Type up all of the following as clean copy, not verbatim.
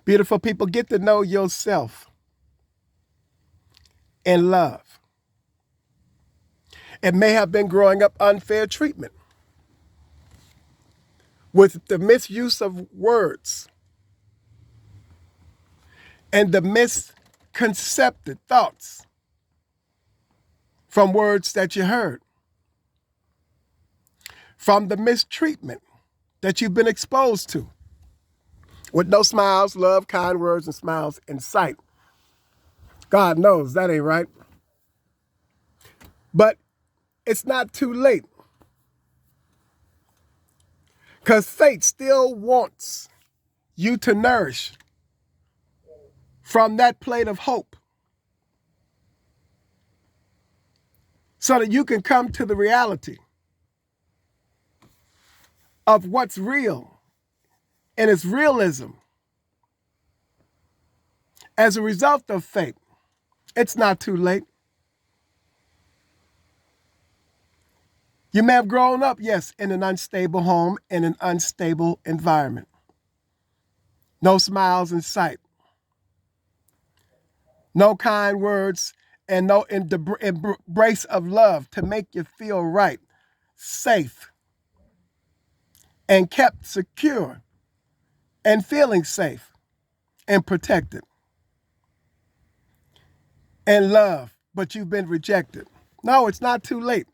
Beautiful people, get to know yourself and love. It may have been growing up unfair treatment with the misuse of words and the misconcepted thoughts from words that you heard, from the mistreatment that you've been exposed to, with no smiles, love, kind words, and smiles in sight. God knows that ain't right. But it's not too late, because fate still wants you to nourish from that plate of hope so that you can come to the reality of what's real and its realism as a result of fate. It's not too late. You may have grown up, yes, in an unstable home, in an unstable environment. No smiles in sight. No kind words and no embrace of love to make you feel right, safe, and kept secure and feeling safe and protected and loved, but you've been rejected. No, it's not too late.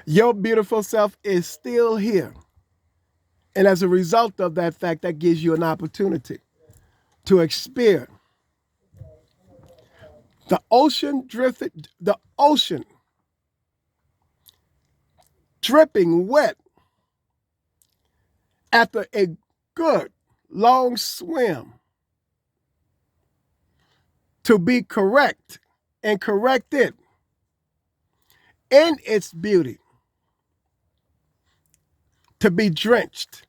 Your beautiful self is still here. And as a result of that fact, that gives you an opportunity to experience the ocean dripping wet after a good long swim, to be correct and corrected in its beauty, to be drenched,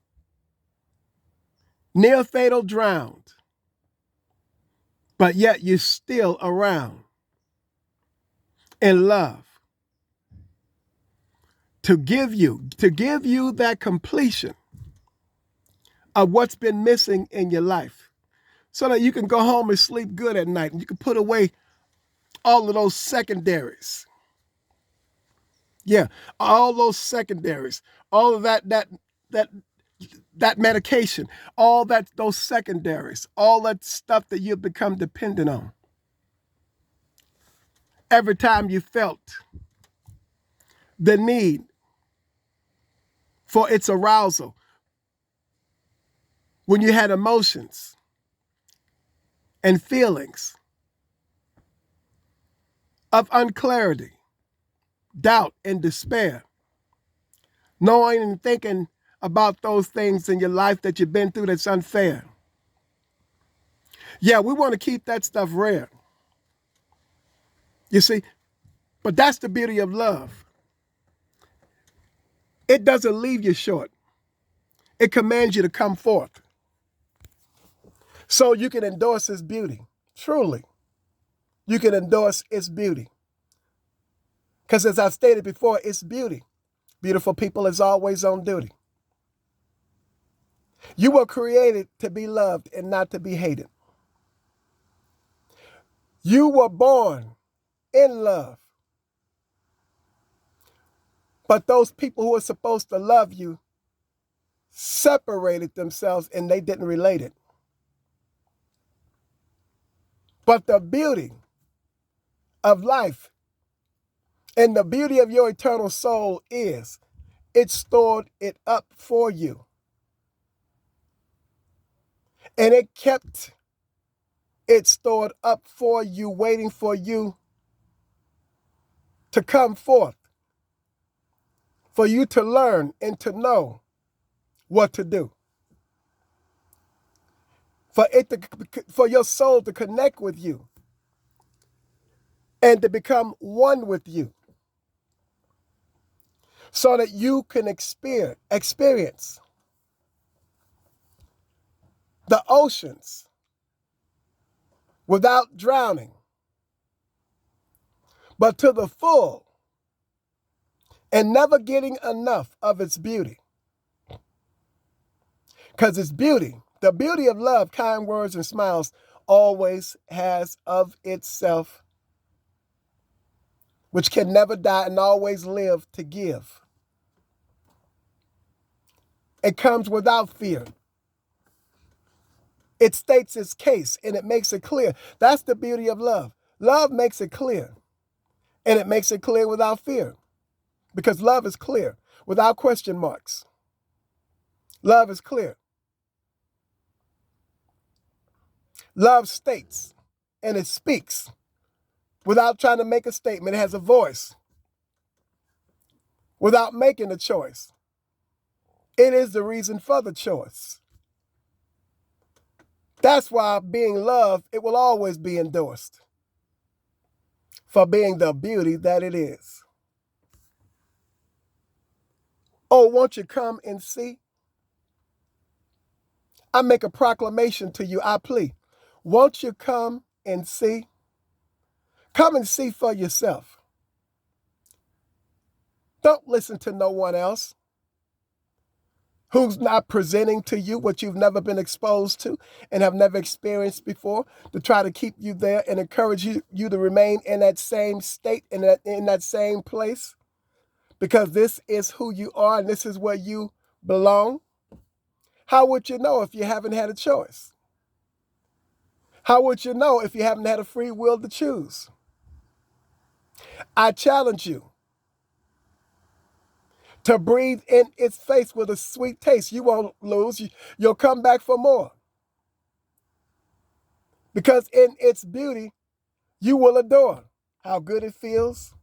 near fatal drowned, but yet you're still around in love, to give you that completion of what's been missing in your life, so that you can go home and sleep good at night, and you can put away all of those secondaries. Yeah, all those secondaries, all of that medication, all those secondaries, all that stuff that you've become dependent on. Every time you felt the need for its arousal, when you had emotions and feelings of unclarity, doubt, and despair, knowing and thinking about those things in your life that you've been through that's unfair. Yeah, we want to keep that stuff rare. You see, but that's the beauty of love. It doesn't leave you short. It commands you to come forth so you can endorse its beauty. Truly, you can endorse its beauty. Because as I've stated before, it's beauty. Beautiful people is always on duty. You were created to be loved and not to be hated. You were born in love. But those people who are supposed to love you separated themselves and they didn't relate it. But the beauty of life and the beauty of your eternal soul is it stored it up for you. And it kept it stored up for you, waiting for you to come forth, for you to learn and to know what to do. For your soul to connect with you and to become one with you, so that you can experience the oceans without drowning, but to the full, and never getting enough of its beauty. Because its beauty The beauty of love, kind words and smiles, always has of itself, which can never die and always live to give. It comes without fear. It states its case and it makes it clear. That's the beauty of love. Love makes it clear, and it makes it clear without fear, because love is clear without question marks. Love is clear. Love states and it speaks without trying to make a statement. It has a voice without making a choice. It is the reason for the choice. That's why being loved, it will always be endorsed for being the beauty that it is. Oh, won't you come and see? I make a proclamation to you, I plea. Won't you come and see? Come and see for yourself. Don't listen to no one else who's not presenting to you what you've never been exposed to and have never experienced before, to try to keep you there and encourage you to remain in that same state, in that same place, because this is who you are and this is where you belong. How would you know if you haven't had a choice? How would you know if you haven't had a free will to choose? I challenge you to breathe in its face with a sweet taste. You won't lose. You'll come back for more. Because in its beauty, you will adore how good it feels,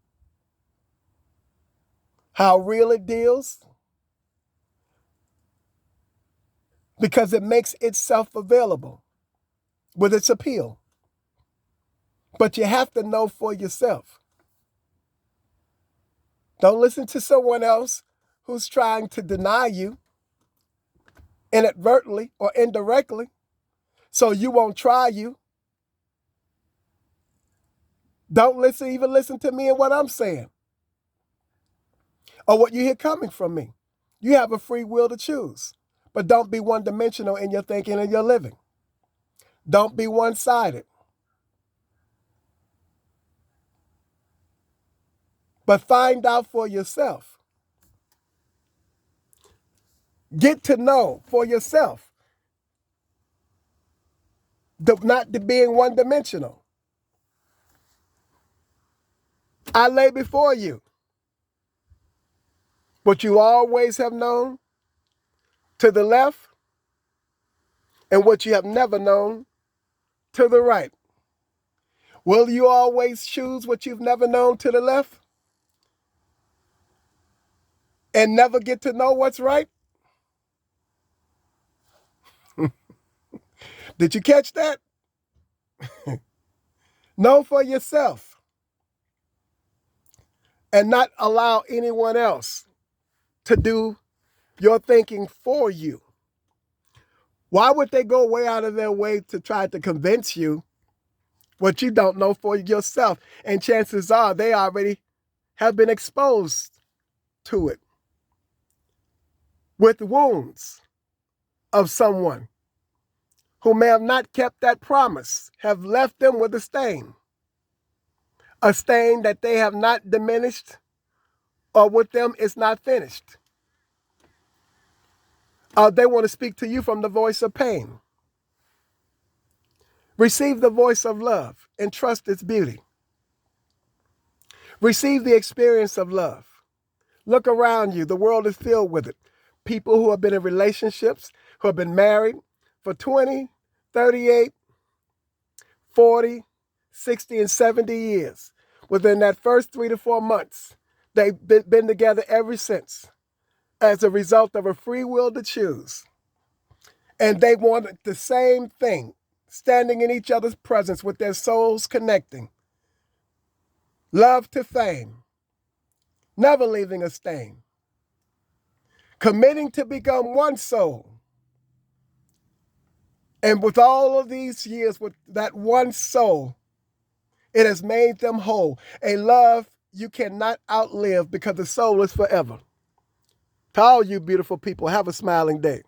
how real it deals, because it makes itself available with its appeal. But you have to know for yourself. Don't listen to someone else who's trying to deny you inadvertently or indirectly so you won't try you. Don't even listen to me and what I'm saying or what you hear coming from me. You have a free will to choose, but don't be one-dimensional in your thinking and your living. Don't be one-sided, but find out for yourself. Get to know for yourself, not being one-dimensional. I lay before you what you always have known to the left and what you have never known to the right. Will you always choose what you've never known to the left and never get to know what's right? Did you catch that? Know for yourself and not allow anyone else to do your thinking for you. Why would they go way out of their way to try to convince you what you don't know for yourself? And chances are they already have been exposed to it with wounds of someone who may have not kept that promise, have left them with a stain that they have not diminished, or with them it's not finished. They want to speak to you from the voice of pain. Receive the voice of love and trust its beauty. Receive the experience of love. Look around you. The world is filled with it. People who have been in relationships, who have been married for 20, 38, 40, 60, and 70 years. Within that first 3 to 4 months, they've been together ever since as a result of a free will to choose. And they wanted the same thing, standing in each other's presence with their souls connecting. Love to fame, never leaving a stain. Committing to become one soul. And with all of these years, with that one soul, it has made them whole. A love you cannot outlive because the soul is forever. To all you beautiful people, have a smiling day.